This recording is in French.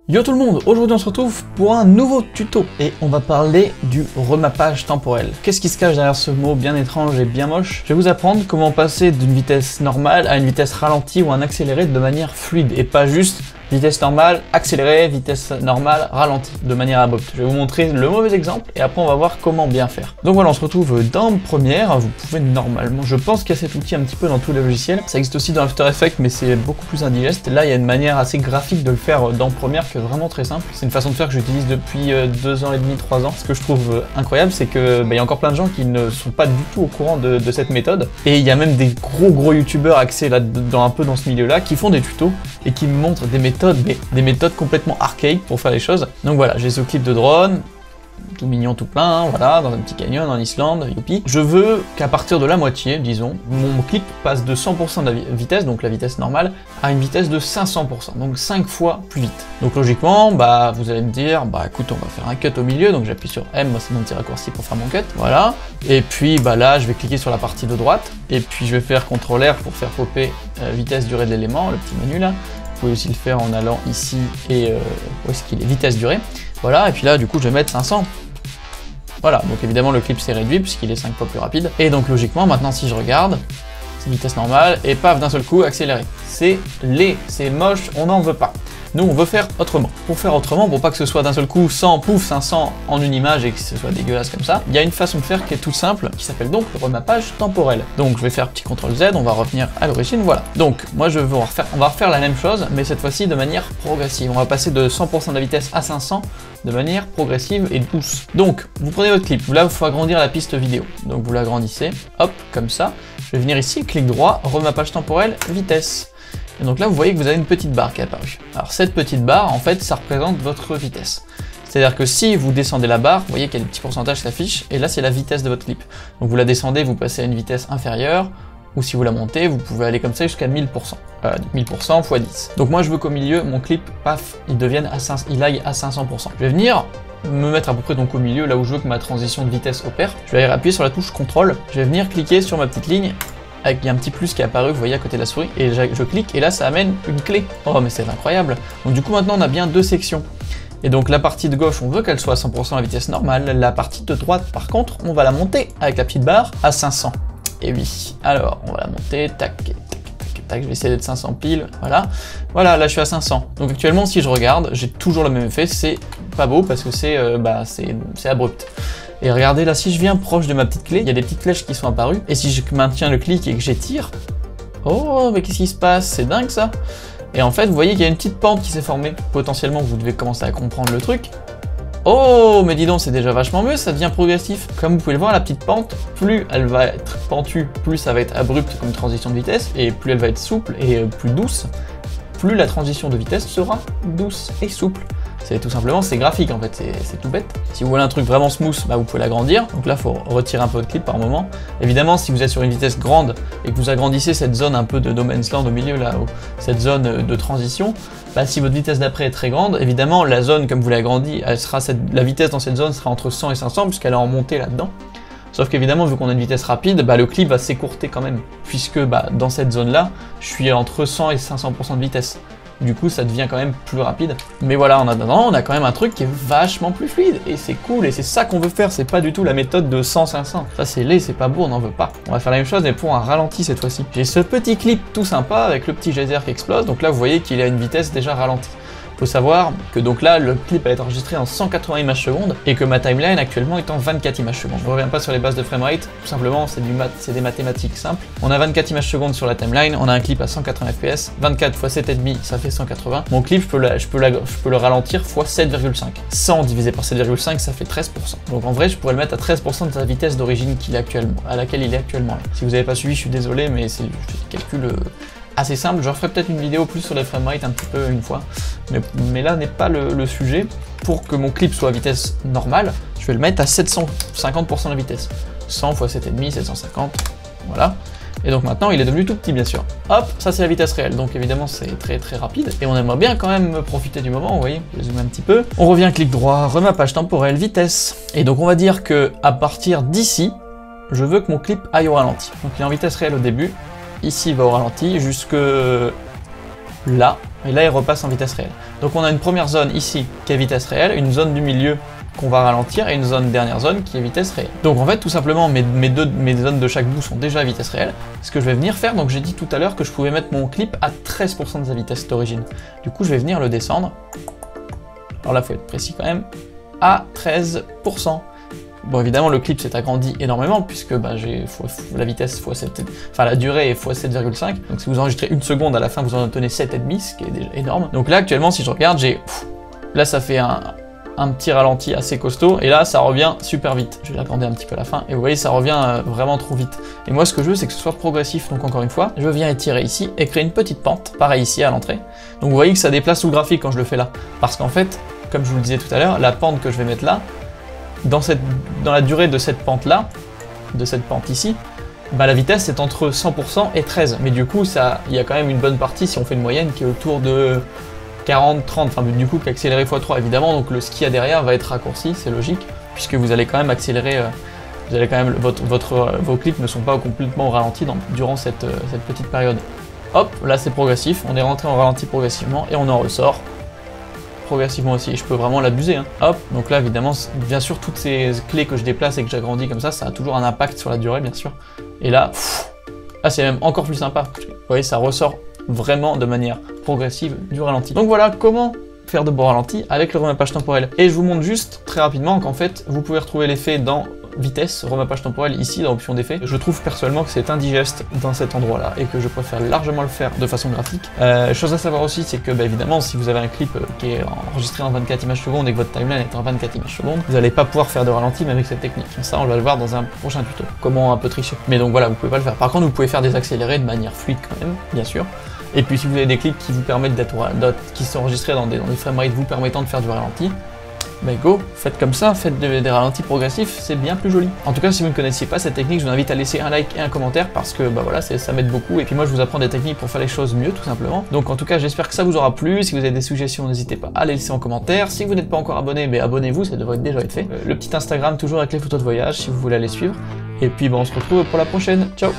Yo tout le monde, aujourd'hui on se retrouve pour un nouveau tuto et on va parler du remappage temporel. Qu'est-ce qui se cache derrière ce mot bien étrange et bien moche? Je vais vous apprendre comment passer d'une vitesse normale à une vitesse ralentie ou un accéléré de manière fluide et pas juste vitesse normale, accélérée, vitesse normale, ralentie, de manière abrupte. Je vais vous montrer le mauvais exemple et après on va voir comment bien faire. Donc voilà, on se retrouve dans Premiere. Vous pouvez normalement, je pense qu'il y a cet outil un petit peu dans tous les logiciels. Ça existe aussi dans After Effects, mais c'est beaucoup plus indigeste. Là, il y a une manière assez graphique de le faire dans Premiere qui est vraiment très simple. C'est une façon de faire que j'utilise depuis 2 ans et demi, 3 ans. Ce que je trouve incroyable, c'est que il y a encore plein de gens qui ne sont pas du tout au courant de cette méthode. Et il y a même des gros youtubeurs axés là un peu dans ce milieu-là qui font des tutos et qui me montrent des méthodes, mais des méthodes complètement archaïques pour faire les choses. Donc voilà, j'ai ce clip de drone, tout mignon, tout plein, hein, voilà, dans un petit canyon en Islande, youpi. Je veux qu'à partir de la moitié, disons, mon clip passe de 100% de la vitesse, donc la vitesse normale, à une vitesse de 500%, donc 5 fois plus vite. Donc logiquement, bah vous allez me dire, bah écoute, on va faire un cut au milieu, donc j'appuie sur M, moi c'est mon petit raccourci pour faire mon cut, voilà. Et puis bah là, je vais cliquer sur la partie de droite, et puis je vais faire CTRL R pour faire popper vitesse durée de l'élément, le petit menu là. Vous pouvez aussi le faire en allant ici et où est-ce qu'il est, vitesse durée. Voilà, et puis là du coup je vais mettre 500. Voilà, donc évidemment le clip s'est réduit puisqu'il est 5 fois plus rapide. Et donc logiquement maintenant si je regarde, c'est vitesse normale et paf d'un seul coup accéléré. C'est laid, c'est moche, on n'en veut pas. Nous on veut faire autrement. Pour faire autrement, pour pas que ce soit d'un seul coup 100, pouf, 500 en une image et que ce soit dégueulasse comme ça, il y a une façon de faire qui est toute simple, qui s'appelle donc le remappage temporel. Donc je vais faire petit CTRL Z, on va revenir à l'origine, voilà. Donc moi on va refaire la même chose, mais cette fois-ci de manière progressive. On va passer de 100% de la vitesse à 500 de manière progressive et douce. Donc vous prenez votre clip, là il faut agrandir la piste vidéo. Donc vous l'agrandissez, hop, comme ça. Je vais venir ici, clic droit, remappage temporel, vitesse. Et donc là, vous voyez que vous avez une petite barre qui est apparue. Alors cette petite barre, en fait, ça représente votre vitesse. C'est-à-dire que si vous descendez la barre, vous voyez qu'il y a des petits pourcentages qui s'affichent, et là, c'est la vitesse de votre clip. Donc vous la descendez, vous passez à une vitesse inférieure, ou si vous la montez, vous pouvez aller comme ça jusqu'à 1000%. 1000% x 10. Donc moi, je veux qu'au milieu, mon clip, paf, il aille à 500%. Je vais venir me mettre à peu près donc au milieu, là où je veux que ma transition de vitesse opère. Je vais aller appuyer sur la touche CTRL, je vais venir cliquer sur ma petite ligne, il y a un petit plus qui est apparu, vous voyez à côté de la souris, et je clique, et là ça amène une clé. Oh mais c'est incroyable. Donc du coup maintenant on a bien deux sections. Et donc la partie de gauche, on veut qu'elle soit à 100% à vitesse normale, la partie de droite par contre, on va la monter avec la petite barre à 500. Et oui, alors on va la monter, tac, tac, tac, tac, je vais essayer d'être 500 pile, voilà. Voilà, là je suis à 500. Donc actuellement si je regarde, j'ai toujours le même effet, c'est pas beau parce que c'est abrupt. Et regardez là, si je viens proche de ma petite clé, il y a des petites flèches qui sont apparues. Et si je maintiens le clic et que j'étire, oh, mais qu'est-ce qui se passe? C'est dingue ça! Et en fait, vous voyez qu'il y a une petite pente qui s'est formée. Potentiellement, vous devez commencer à comprendre le truc. Oh, mais dis donc, c'est déjà vachement mieux, ça devient progressif. Comme vous pouvez le voir, la petite pente, plus elle va être pentue, plus ça va être abrupt comme transition de vitesse, et plus elle va être souple et plus douce, plus la transition de vitesse sera douce et souple. C'est tout simplement, c'est graphique en fait, c'est tout bête. Si vous voulez un truc vraiment smooth, bah vous pouvez l'agrandir. Donc là, il faut retirer un peu votre clip par moment. Évidemment, si vous êtes sur une vitesse grande et que vous agrandissez cette zone un peu de no man's land au milieu, là, cette zone de transition, bah si votre vitesse d'après est très grande, évidemment, la zone, comme vous l'agrandissez, la vitesse dans cette zone sera entre 100 et 500 puisqu'elle est en montée là-dedans. Sauf qu'évidemment, vu qu'on a une vitesse rapide, bah, le clip va s'écourter quand même, puisque bah, dans cette zone-là, je suis entre 100 et 500% de vitesse. Du coup, ça devient quand même plus rapide. Mais voilà, en attendant, on a quand même un truc qui est vachement plus fluide, et c'est cool, et c'est ça qu'on veut faire, c'est pas du tout la méthode de 100-500. Ça c'est laid, c'est pas beau, on n'en veut pas. On va faire la même chose, mais pour un ralenti cette fois-ci. J'ai ce petit clip tout sympa, avec le petit geyser qui explose, donc là vous voyez qu'il est à une vitesse déjà ralentie. Faut savoir que donc là, le clip va être enregistré en 180 images secondes et que ma timeline actuellement est en 24 images secondes. Je ne reviens pas sur les bases de framerate, tout simplement c'est des mathématiques simples. On a 24 images secondes sur la timeline, on a un clip à 180 fps, 24 x 7,5 ça fait 180. Mon clip, je peux le ralentir x 7,5. 100 divisé par 7,5 ça fait 13%. Donc en vrai, je pourrais le mettre à 13% de sa vitesse d'origine à laquelle il est actuellement. Si vous n'avez pas suivi, je suis désolé, mais je fais des calculs assez simple. Je referai peut-être une vidéo plus sur les framerate un petit peu une fois, mais là n'est pas le sujet. Pour que mon clip soit à vitesse normale, je vais le mettre à 750% de la vitesse. 100 x 7,5, 750, voilà. Et donc maintenant il est devenu tout petit bien sûr. Hop, ça c'est la vitesse réelle, donc évidemment c'est très rapide. Et on aimerait bien quand même profiter du moment, vous voyez, je vais zoomer un petit peu. On revient clic droit, remappage temporel, vitesse. Et donc on va dire que à partir d'ici, je veux que mon clip aille au ralenti. Donc il est en vitesse réelle au début, ici il va au ralenti jusque là, Et là, il repasse en vitesse réelle. Donc on a une première zone ici qui est vitesse réelle, une zone du milieu qu'on va ralentir et une zone dernière zone qui est vitesse réelle. Donc en fait, tout simplement, mes zones de chaque bout sont déjà à vitesse réelle. Ce que je vais venir faire, donc j'ai dit tout à l'heure que je pouvais mettre mon clip à 13% de sa vitesse d'origine. Du coup, je vais venir le descendre. Alors là, il faut être précis quand même. À 13%. Bon, évidemment, le clip s'est agrandi énormément puisque bah, j'ai la vitesse fois 7, enfin la durée est fois 7,5. Donc si vous enregistrez une seconde, à la fin vous en obtenez 7,5, ce qui est déjà énorme. Donc là, actuellement, si je regarde, là ça fait un petit ralenti assez costaud et là ça revient super vite. Je vais l'accorder un petit peu à la fin et vous voyez, ça revient vraiment trop vite. Et moi, ce que je veux, c'est que ce soit progressif. Donc encore une fois, je viens étirer ici et créer une petite pente, pareil ici à l'entrée. Donc vous voyez que ça déplace tout le graphique quand je le fais là, parce qu'en fait, comme je vous le disais tout à l'heure, la pente que je vais mettre là, dans la durée de cette pente là, de cette pente ici, bah la vitesse est entre 100% et 13. Mais du coup, il y a quand même une bonne partie, si on fait une moyenne, qui est autour de 40, 30, enfin du coup accéléré x3 évidemment, donc le ski à derrière va être raccourci, c'est logique, puisque vous allez quand même accélérer, vos clips ne sont pas complètement ralentis durant cette petite période. Hop, là c'est progressif, on est rentré en ralenti progressivement et on en ressort progressivement aussi, je peux vraiment l'abuser. Hein. Hop, donc là évidemment, bien sûr, toutes ces clés que je déplace et que j'agrandis comme ça a toujours un impact sur la durée, bien sûr. Et là, c'est même encore plus sympa. Vous voyez, ça ressort vraiment de manière progressive du ralenti. Donc voilà comment faire de bons ralentis avec le remappage temporel. Et je vous montre juste très rapidement qu'en fait, vous pouvez retrouver l'effet dans vitesse, remappage temporel ici dans l'option d'effet. Je trouve personnellement que c'est indigeste dans cet endroit-là et que je préfère largement le faire de façon graphique. Chose à savoir aussi, c'est que bah, évidemment, si vous avez un clip qui est enregistré en 24 images secondes et que votre timeline est en 24 images secondes, vous n'allez pas pouvoir faire de ralenti même avec cette technique. Ça, on va le voir dans un prochain tuto. Comment un peu tricher. Mais donc voilà, vous pouvez pas le faire. Par contre, vous pouvez faire des accélérés de manière fluide quand même, bien sûr. Et puis si vous avez des clips qui vous permettent qui sont enregistrés dans des framerates vous permettant de faire du ralenti, bah go, faites comme ça, faites des ralentis progressifs, c'est bien plus joli. En tout cas, si vous ne connaissiez pas cette technique, je vous invite à laisser un like et un commentaire parce que bah voilà, ça m'aide beaucoup. Et puis moi, je vous apprends des techniques pour faire les choses mieux, tout simplement. Donc en tout cas, j'espère que ça vous aura plu. Si vous avez des suggestions, n'hésitez pas à les laisser en commentaire. Si vous n'êtes pas encore abonné, mais abonnez-vous, ça devrait déjà être fait. Le petit Instagram toujours avec les photos de voyage si vous voulez aller suivre. Et puis bah, on se retrouve pour la prochaine. Ciao!